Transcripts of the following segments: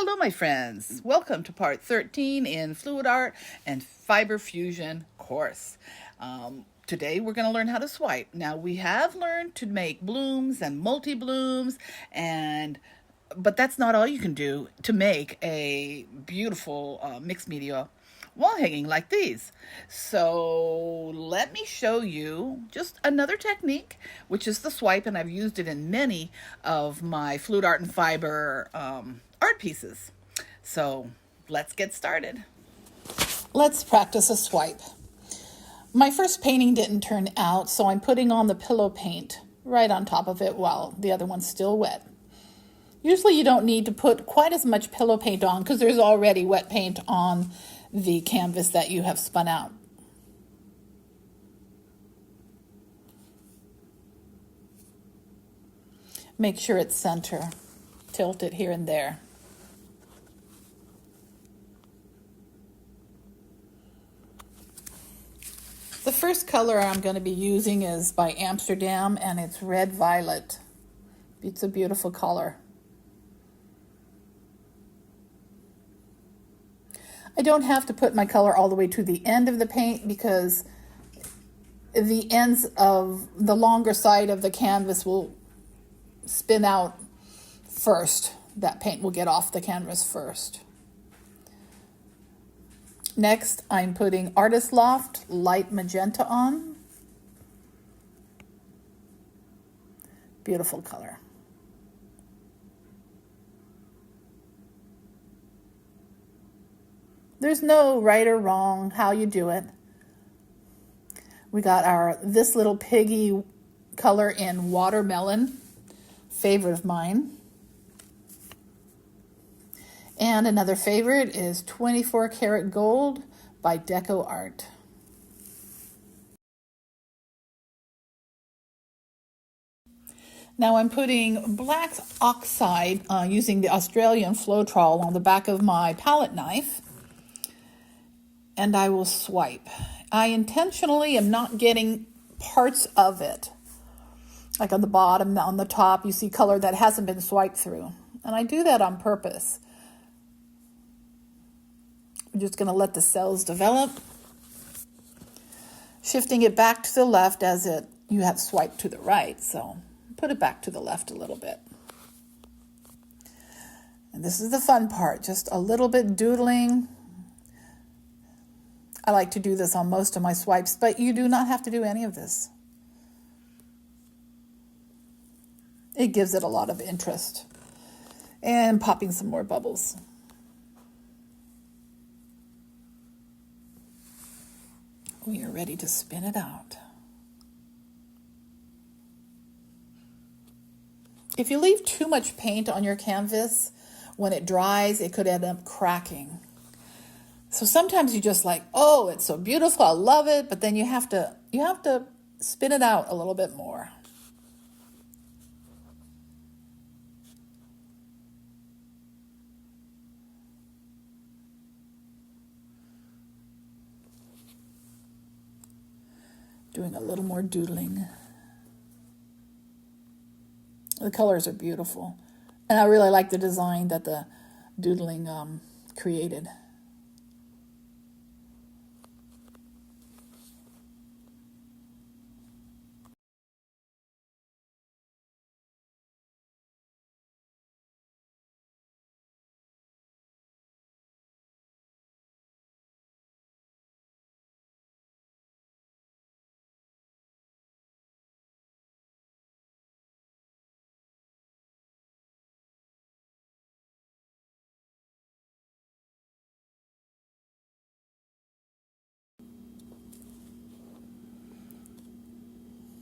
Hello, my friends. Welcome to part 13 in Fluid Art and Fiber Fusion course. Today we're going to learn how to swipe. Now, we have learned to make blooms and multi-blooms, but that's not all you can do to make a beautiful mixed media wall hanging like these. So let me show you just another technique, which is the swipe, and I've used it in many of my Fluid Art and Fiber art pieces. So let's get started. Let's practice a swipe. My first painting didn't turn out, so I'm putting on the pillow paint right on top of it while the other one's still wet. Usually you don't need to put quite as much pillow paint on because there's already wet paint on the canvas that you have spun out. Make sure it's center. Tilt it here and there. The first color I'm going to be using is by Amsterdam, and it's Red Violet. It's a beautiful color. I don't have to put my color all the way to the end of the paint because the ends of the longer side of the canvas will spin out first. That paint will get off the canvas first. Next, I'm putting Artist Loft Light Magenta on. Beautiful color. There's no right or wrong how you do it. We got this little Piggy color in Watermelon, favorite of mine. And another favorite is 24 Karat Gold by DecoArt. Now I'm putting black oxide using the Australian Floetrol on the back of my palette knife. And I will swipe. I intentionally am not getting parts of it. Like on the bottom, on the top, you see color that hasn't been swiped through. And I do that on purpose. I'm just going to let the cells develop. Shifting it back to the left as you have swiped to the right. So put it back to the left a little bit. And this is the fun part, just a little bit doodling. I like to do this on most of my swipes, but you do not have to do any of this. It gives it a lot of interest. And popping some more bubbles. We are ready to spin it out. If you leave too much paint on your canvas, when it dries, it could end up cracking. So sometimes you just like, oh, it's so beautiful, I love it, but then you have to spin it out a little bit more. Doing a little more doodling. The colors are beautiful. And I really like the design that the doodling created.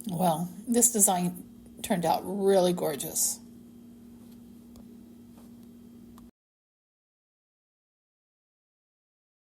Well, this design turned out really gorgeous.